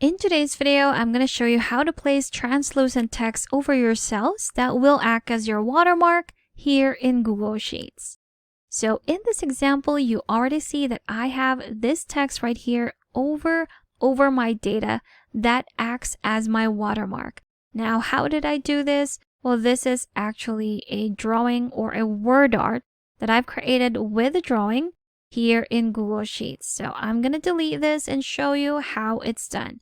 In today's video, I'm going to show you how to place translucent text over your cells that will act as your watermark here in Google Sheets. So in this example, you already see that I have this text right here over my data that acts as my watermark. Now, how did I do this? Well, this is actually a drawing or a word art that I've created with a drawing here in Google Sheets. So I'm going to delete this and show you how it's done.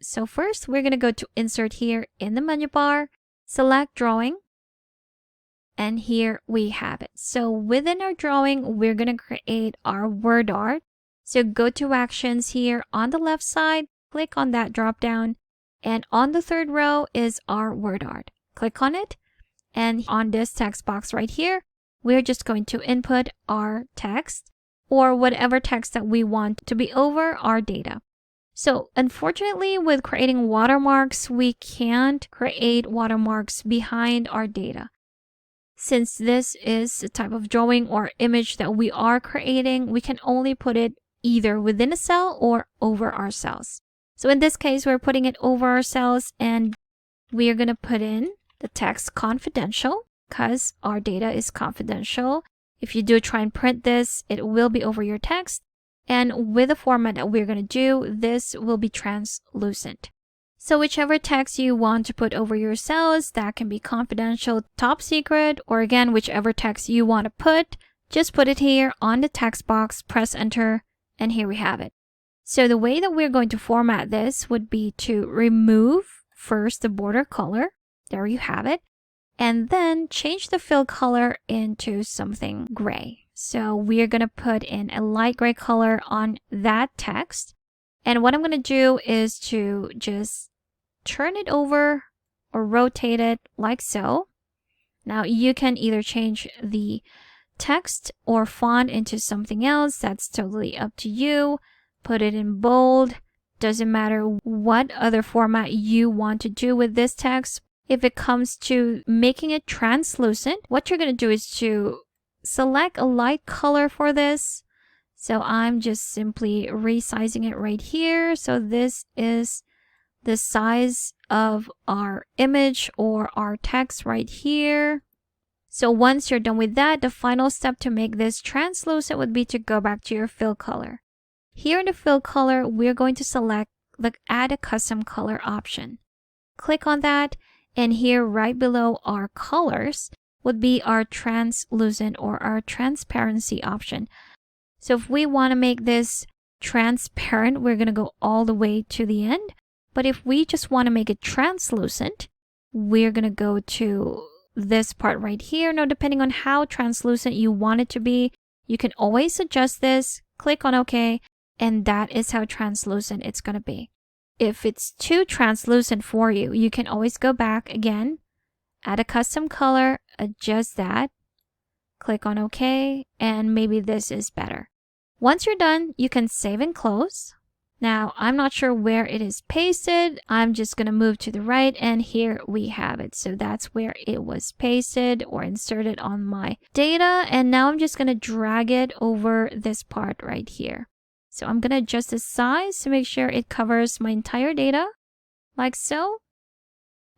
So first, we're going to go to Insert here in the menu bar, select Drawing, and here we have it. So within our drawing, we're going to create our word art. So go to Actions here on the left side, click on that drop down, and on the third row is our word art. Click on it, and on this text box right here, we're just going to input our text or whatever text that we want to be over our data. So unfortunately, with creating watermarks, we can't create watermarks behind our data. Since this is the type of drawing or image that we are creating, we can only put it either within a cell or over our cells. So in this case, we're putting it over our cells, and we are going to put in the text confidential because our data is confidential. If you do try and print this, it will be over your text. And with the format that we're going to do, this will be translucent. So whichever text you want to put over your cells, that can be confidential, top secret, or again, whichever text you want to put, just put it here on the text box, press enter, and here we have it. So the way that we're going to format this would be to remove first the border color. There you have it. And then change the fill color into something gray. So we're going to put in a light gray color on that text. And what I'm going to do is to just turn it over or rotate it like so. Now you can either change the text or font into something else. That's totally up to you. Put it in bold. Doesn't matter what other format you want to do with this text. If it comes to making it translucent, what you're going to do is to select a light color for this. So I'm just simply resizing it right here. So this is the size of our image or our text right here. So once you're done with that, the final step to make this translucent would be to go back to your fill color. Here in the fill color, we're going to select the Add a Custom Color option. Click on that, and here right below our colors would be our translucent or our transparency option. So if we want to make this transparent, we're going to go all the way to the end. But if we just want to make it translucent, we're going to go to this part right here. Now, depending on how translucent you want it to be, you can always adjust this, click on OK, and that is how translucent it's going to be. If it's too translucent for you, you can always go back again, add a custom color, adjust that, click on OK, and maybe this is better. Once you're done, you can save and close. Now, I'm not sure where it is pasted. I'm just going to move to the right, and here we have it. So that's where it was pasted or inserted on my data. And now I'm just going to drag it over this part right here. So I'm going to adjust the size to make sure it covers my entire data, like so.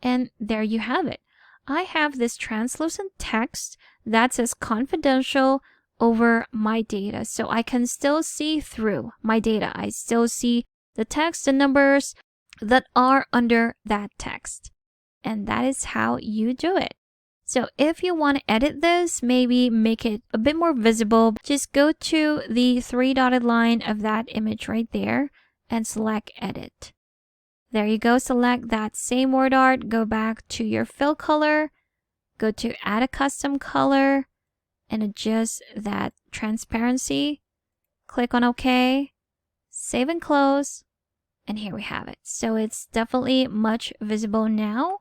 And there you have it. I have this translucent text that says confidential over my data. So I can still see through my data. I still see the text and numbers that are under that text. And that is how you do it. So if you want to edit this, maybe make it a bit more visible, just go to the three dotted line of that image right there and select Edit. There you go. Select that same word art, go back to your fill color, go to Add a Custom Color, and adjust that transparency. Click on OK, save and close, and here we have it. So it's definitely much visible now,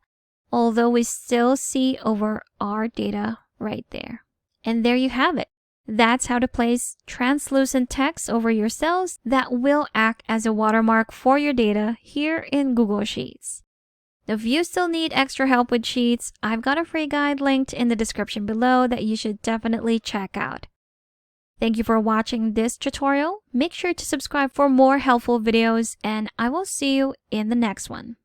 although we still see over our data right there. And there you have it. That's how to place translucent text over your cells that will act as a watermark for your data here in Google Sheets. If you still need extra help with Sheets, I've got a free guide linked in the description below that you should definitely check out. Thank you for watching this tutorial. Make sure to subscribe for more helpful videos, and I will see you in the next one.